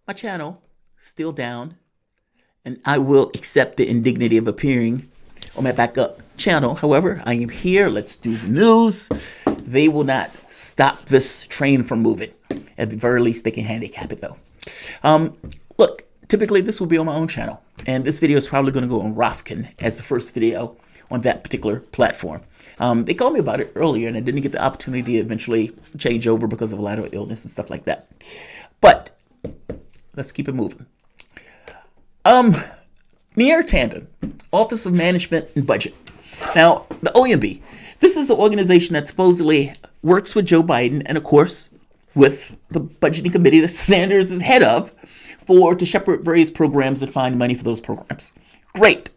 my channel still down, and I will accept the indignity of appearing on my backup channel. However, I am here. Let's do the news. They will not stop this train from moving. At the very least, they can handicap it, though. Look, typically this will be on my own channel, and this video is probably going to go on Rofkin as the first video on that particular platform. They called me about it earlier, and I didn't get the opportunity to eventually change over because of a lot of illness and stuff like that. But let's keep it moving. Neera Tanden, Office of Management and Budget. Now, the OMB, this is an organization that supposedly works with Joe Biden and, of course, with the budgeting committee that Sanders is head of to shepherd various programs and find money for those programs. Great.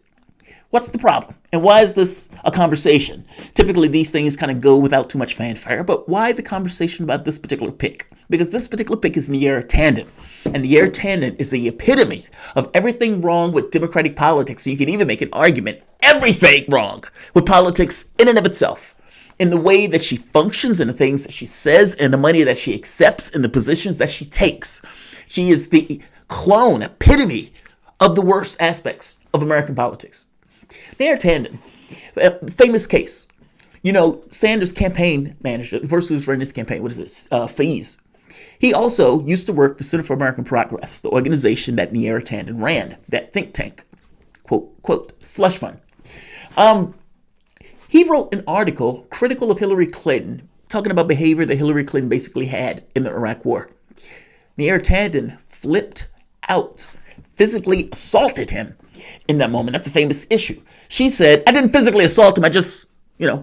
What's the problem? And why is this a conversation? Typically, these things kind of go without too much fanfare, but why the conversation about this particular pick? Because this particular pick is Neera Tanden. And Neera Tanden is the epitome of everything wrong with democratic politics. So you can even make an argument, everything wrong with politics in and of itself. In the way that she functions, and the things that she says, and the money that she accepts, and the positions that she takes. She is the clone, epitome of the worst aspects of American politics. Neera Tanden, a famous case. You know, Sanders' campaign manager, the person who's running this campaign, what is this? Fees. He also used to work for Center for American Progress, the organization that Neera Tanden ran, that think tank, quote, slush fund. He wrote an article critical of Hillary Clinton, talking about behavior that Hillary Clinton basically had in the Iraq War. Neera Tanden flipped out, physically assaulted him in that moment. That's a famous issue. She said, I didn't physically assault him, I just,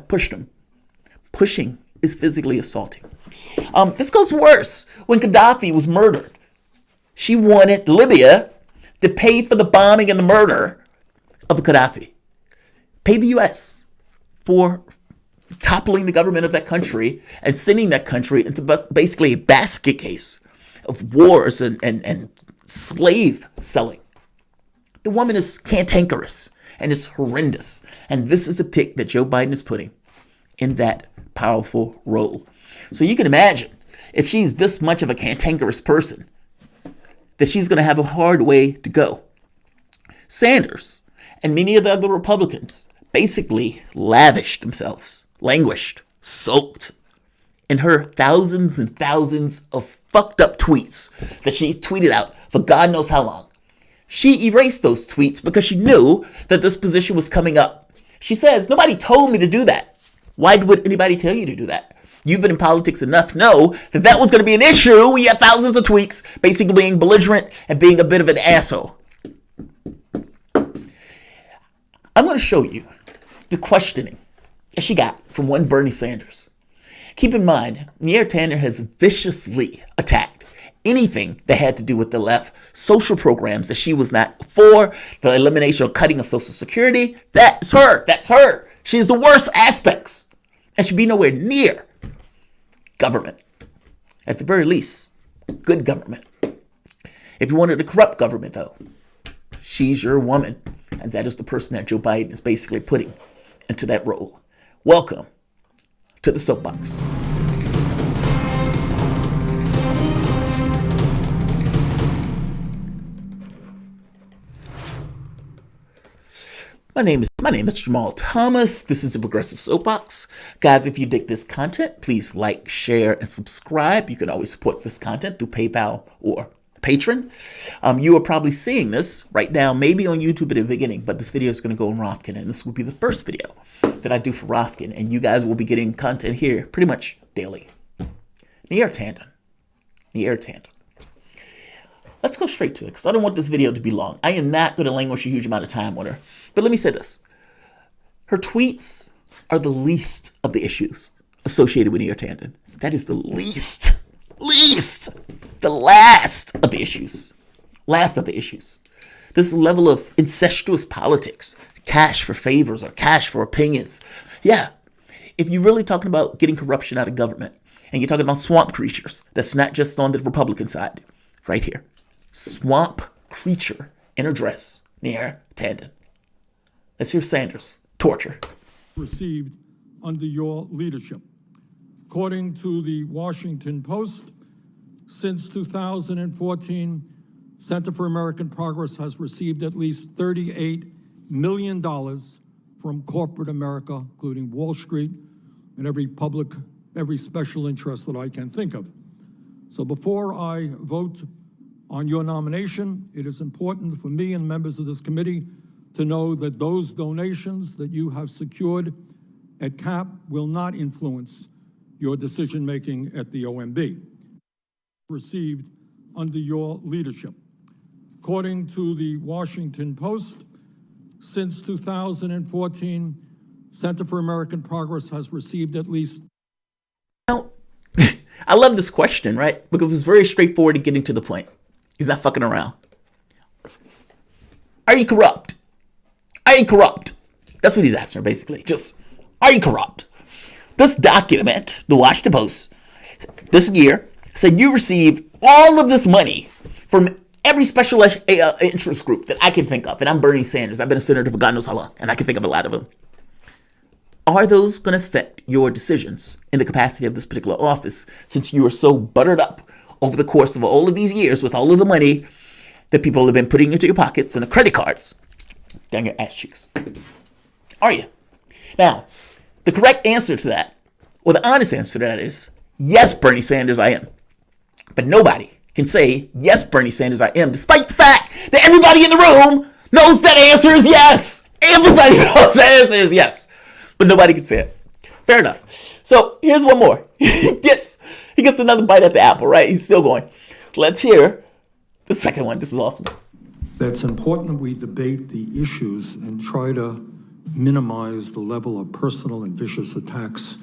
pushed him. Pushing is physically assaulting. This goes worse. When Gaddafi was murdered, she wanted Libya to pay for the bombing and the murder of Gaddafi. Pay the U.S. for toppling the government of that country and sending that country into basically a basket case of wars and slave selling. The woman is cantankerous and is horrendous. And this is the pick that Joe Biden is putting in that powerful role. So you can imagine, if she's this much of a cantankerous person, that she's going to have a hard way to go. Sanders and many of the other Republicans basically lavished themselves, languished, sulked in her thousands and thousands of fucked up tweets that she tweeted out for God knows how long. She erased those tweets because she knew that this position was coming up. She says, nobody told me to do that. Why would anybody tell you to do that? You've been in politics enough to know that that was going to be an issue when you have thousands of tweets basically being belligerent and being a bit of an asshole. I'm going to show you the questioning that she got from one Bernie Sanders. Keep in mind, Neera Tanden has viciously attacked anything that had to do with the left, social programs that she was not for, the elimination or cutting of Social Security. That's her. That's her. She's the worst aspects and should be nowhere near government. At the very least, good government. If you wanted a corrupt government, though, she's your woman. And that is the person that Joe Biden is basically putting into that role. Welcome to the soapbox. My name is Jamal Thomas. This is the Progressive Soapbox. Guys, if you dig this content, please like, share, and subscribe. You can always support this content through PayPal or Patreon. You are probably seeing this right now, maybe on YouTube at the beginning, but this video is going to go on Rofkin, and this will be the first video that I do for Rofkin, and you guys will be getting content here pretty much daily. Neera Tanden. Neera Tanden. Let's go straight to it, because I don't want this video to be long. I am not going to languish a huge amount of time on her. But let me say this. Her tweets are the least of the issues associated with Neera Tanden. That is the least, the last of the issues. Last of the issues. This level of incestuous politics, cash for favors or cash for opinions. Yeah, if you're really talking about getting corruption out of government, and you're talking about swamp creatures, that's not just on the Republican side, right here. Swamp creature in her dress, Neera Tanden. Let's hear Sanders. Torture. Received under your leadership. According to the Washington Post, since 2014, Center for American Progress has received at least $38 million from corporate America, including Wall Street and every special interest that I can think of. So before I vote on your nomination, it is important for me and members of this committee to know that those donations that you have secured at CAP will not influence your decision-making at the OMB, received under your leadership. According to the Washington Post, since 2014, Center for American Progress has received at least... Now, I love this question, right? Because it's very straightforward and getting to the point. He's not fucking around. Are you corrupt? Are you corrupt? That's what he's asking her, basically. Just, are you corrupt? This document, the Washington Post, this year, said you received all of this money from every special interest group that I can think of. And I'm Bernie Sanders. I've been a senator for God knows how long, and I can think of a lot of them. Are those going to affect your decisions in the capacity of this particular office, since you are so buttered up over the course of all of these years with all of the money that people have been putting into your pockets and the credit cards down your ass cheeks? Are you? Now, the correct answer to that, or the honest answer to that, is yes, Bernie Sanders, I am. But nobody can say, yes, Bernie Sanders, I am, despite the fact that everybody in the room knows that answer is yes. Everybody knows that answer is yes. But nobody can say it. Fair enough. So here's one more. He gets another bite at the apple, right? He's still going. Let's hear the second one. This is awesome. It's important we debate the issues and try to minimize the level of personal and vicious attacks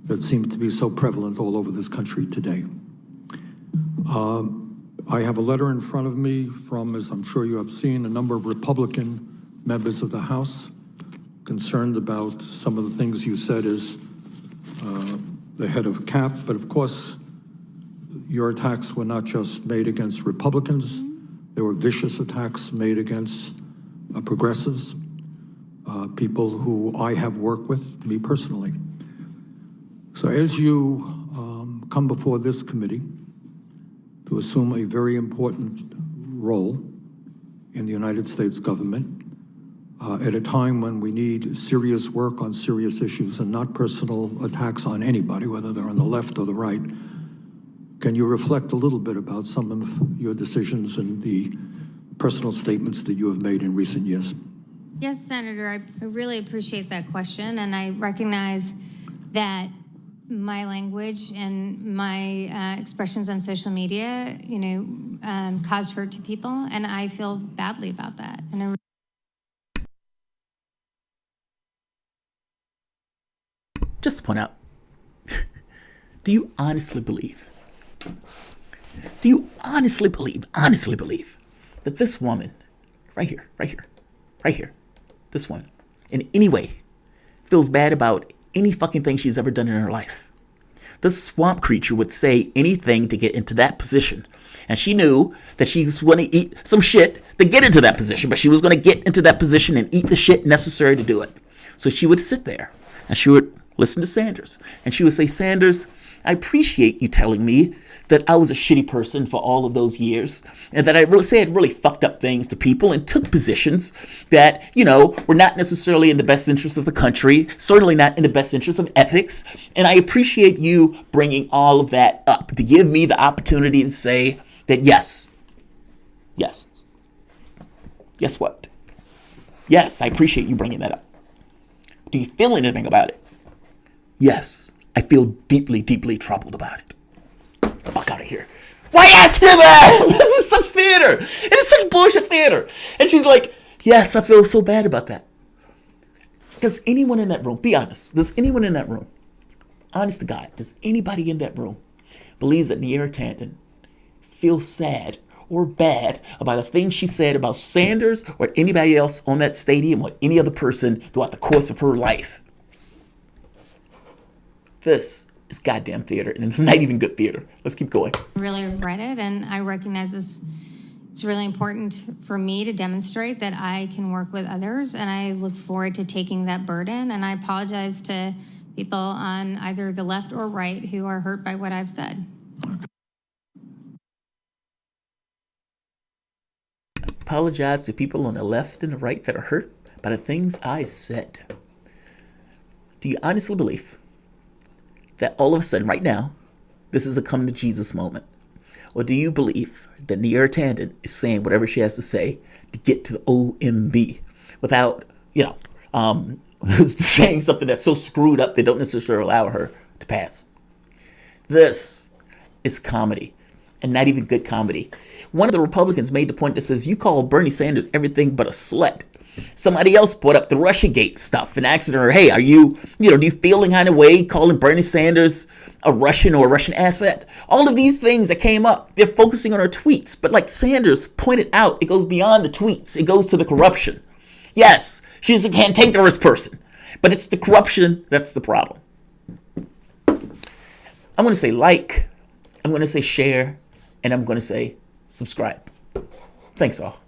that seem to be so prevalent all over this country today. I have a letter in front of me from, as I'm sure you have seen, a number of Republican members of the House concerned about some of the things you said as the head of CAP, but of course, your attacks were not just made against Republicans, there were vicious attacks made against progressives, people who I have worked with, me personally. So as you come before this committee to assume a very important role in the United States government, at a time when we need serious work on serious issues and not personal attacks on anybody, whether they're on the left or the right, can you reflect a little bit about some of your decisions and the personal statements that you have made in recent years? Yes, Senator, I really appreciate that question, and I recognize that my language and my expressions on social media, caused hurt to people, and I feel badly about that. And just to point out, do you honestly believe that this woman, right here, this one, in any way feels bad about any fucking thing she's ever done in her life? This swamp creature would say anything to get into that position. And she knew that she was going to eat some shit to get into that position, but she was going to get into that position and eat the shit necessary to do it. So she would sit there and she would listen to Sanders. And she would say, Sanders, I appreciate you telling me that I was a shitty person for all of those years and that I really fucked up things to people and took positions that, were not necessarily in the best interest of the country, certainly not in the best interest of ethics. And I appreciate you bringing all of that up to give me the opportunity to say that yes, guess what? Yes, I appreciate you bringing that up. Do you feel anything about it? Yes, I feel deeply, deeply troubled about it. Get the fuck out of here. Why ask her that? This is such theater. It is such bullshit theater. And she's like, yes, I feel so bad about that. Does anyone in that room, be honest, does anyone in that room, honest to God, does anybody in that room believes that Neera Tanden feels sad or bad about a thing she said about Sanders or anybody else on that stadium or any other person throughout the course of her life? This is goddamn theater, and it's not even good theater. Let's keep going. I really regret it, and I recognize this. It's really important for me to demonstrate that I can work with others, and I look forward to taking that burden. And I apologize to people on either the left or right who are hurt by what I've said. apologize to people on the left and the right that are hurt by the things I said. Do you honestly believe that all of a sudden, right now, this is a come to Jesus moment? Or do you believe that Neera Tanden is saying whatever she has to say to get to the OMB without, saying something that's so screwed up they don't necessarily allow her to pass? This is comedy, and not even good comedy. One of the Republicans made the point that says, you call Bernie Sanders everything but a slut. Somebody else brought up the Russiagate stuff and asked her, hey, do you feel any kind of way calling Bernie Sanders a Russian or a Russian asset? All of these things that came up, they're focusing on her tweets. But like Sanders pointed out, it goes beyond the tweets. It goes to the corruption. Yes, she's a cantankerous person, but it's the corruption that's the problem. I'm going to say like, I'm going to say share, and I'm going to say subscribe. Thanks all.